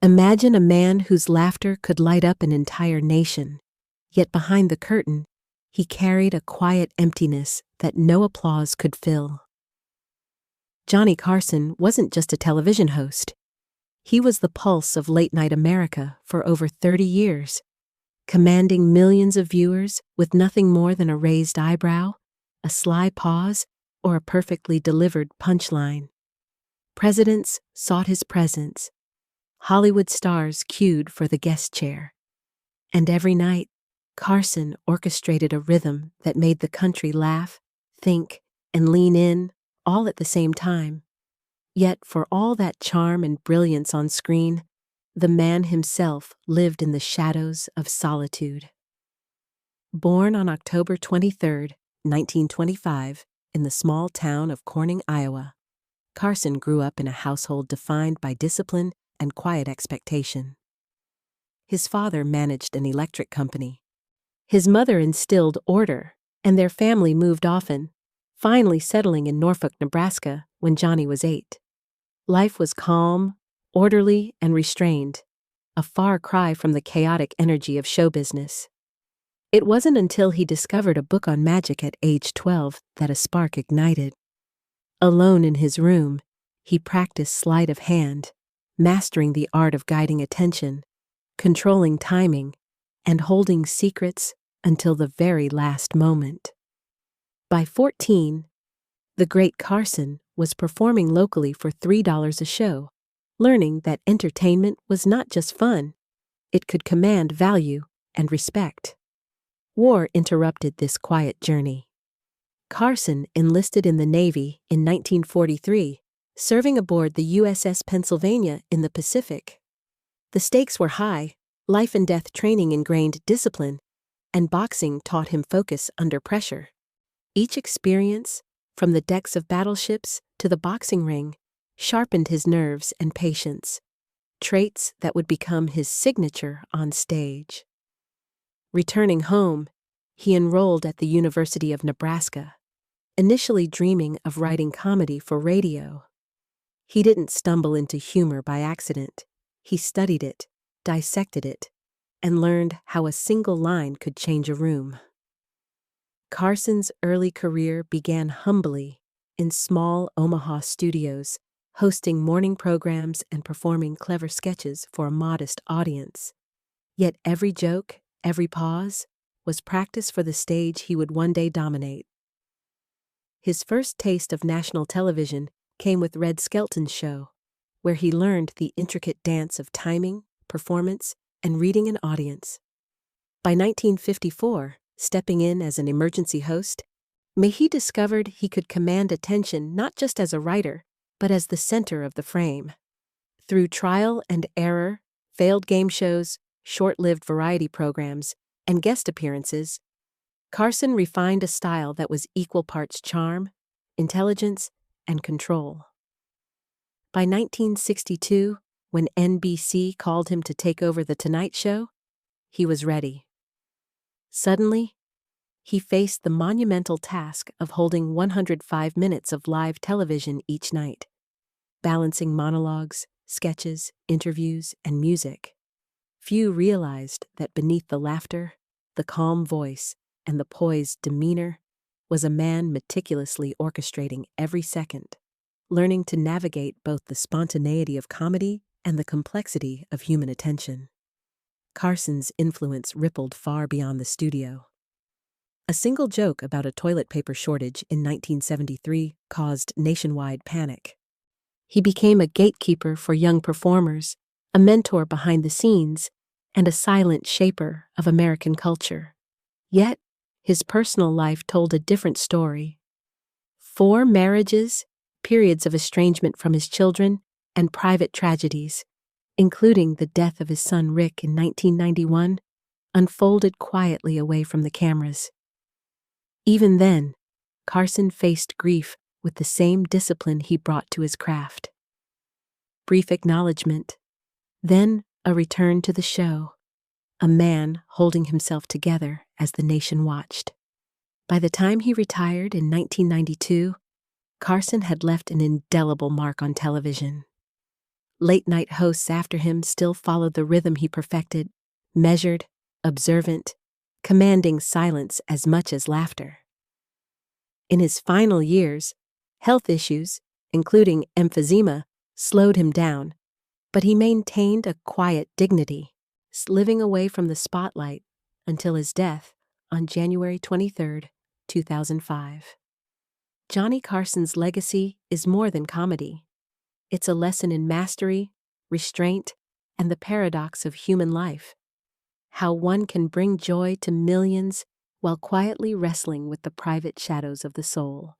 Imagine a man whose laughter could light up an entire nation, yet behind the curtain, he carried a quiet emptiness that no applause could fill. Johnny Carson wasn't just a television host. He was the pulse of late-night America for over 30 years, commanding millions of viewers with nothing more than a raised eyebrow, a sly pause, or a perfectly delivered punchline. Presidents sought his presence. Hollywood stars queued for the guest chair. And every night, Carson orchestrated a rhythm that made the country laugh, think, and lean in, all at the same time. Yet for all that charm and brilliance on screen, the man himself lived in the shadows of solitude. Born on October 23, 1925, in the small town of Corning, Iowa, Carson grew up in a household defined by discipline and quiet expectation. His father managed an electric company. His mother instilled order, and their family moved often, finally settling in Norfolk, Nebraska, when Johnny was 8. Life was calm, orderly, and restrained, a far cry from the chaotic energy of show business. It wasn't until he discovered a book on magic at age 12 that a spark ignited. Alone in his room, he practiced sleight of hand, mastering the art of guiding attention, controlling timing, and holding secrets until the very last moment. By 14, the great Carson was performing locally for $3 a show, learning that entertainment was not just fun, it could command value and respect. War interrupted this quiet journey. Carson enlisted in the Navy in 1943, serving aboard the USS Pennsylvania in the Pacific. The stakes were high, life and death training ingrained discipline, and boxing taught him focus under pressure. Each experience, from the decks of battleships to the boxing ring, sharpened his nerves and patience, traits that would become his signature on stage. Returning home, he enrolled at the University of Nebraska, initially dreaming of writing comedy for radio. He didn't stumble into humor by accident. He studied it, dissected it, and learned how a single line could change a room. Carson's early career began humbly in small Omaha studios, hosting morning programs and performing clever sketches for a modest audience. Yet every joke, every pause, was practice for the stage he would one day dominate. His first taste of national television came with Red Skelton's show, where he learned the intricate dance of timing, performance, and reading an audience. By 1954, stepping in as an emergency host, he discovered he could command attention not just as a writer, but as the center of the frame. Through trial and error, failed game shows, short-lived variety programs, and guest appearances, Carson refined a style that was equal parts charm, intelligence, and control. By 1962, when NBC called him to take over The Tonight Show, he was ready. Suddenly, he faced the monumental task of holding 105 minutes of live television each night, balancing monologues, sketches, interviews, and music. Few realized that beneath the laughter, the calm voice, and the poised demeanor was a man meticulously orchestrating every second, learning to navigate both the spontaneity of comedy and the complexity of human attention. Carson's influence rippled far beyond the studio. A single joke about a toilet paper shortage in 1973 caused nationwide panic. He became a gatekeeper for young performers, a mentor behind the scenes, and a silent shaper of American culture. Yet, his personal life told a different story. 4 marriages, periods of estrangement from his children, and private tragedies, including the death of his son Rick in 1991, unfolded quietly away from the cameras. Even then, Carson faced grief with the same discipline he brought to his craft. Brief acknowledgement, then a return to the show, a man holding himself together as the nation watched. By the time he retired in 1992, Carson had left an indelible mark on television. Late-night hosts after him still followed the rhythm he perfected, measured, observant, commanding silence as much as laughter. In his final years, health issues, including emphysema, slowed him down, but he maintained a quiet dignity, living away from the spotlight until his death on January 23, 2005. Johnny Carson's legacy is more than comedy. It's a lesson in mastery, restraint, and the paradox of human life. How one can bring joy to millions while quietly wrestling with the private shadows of the soul.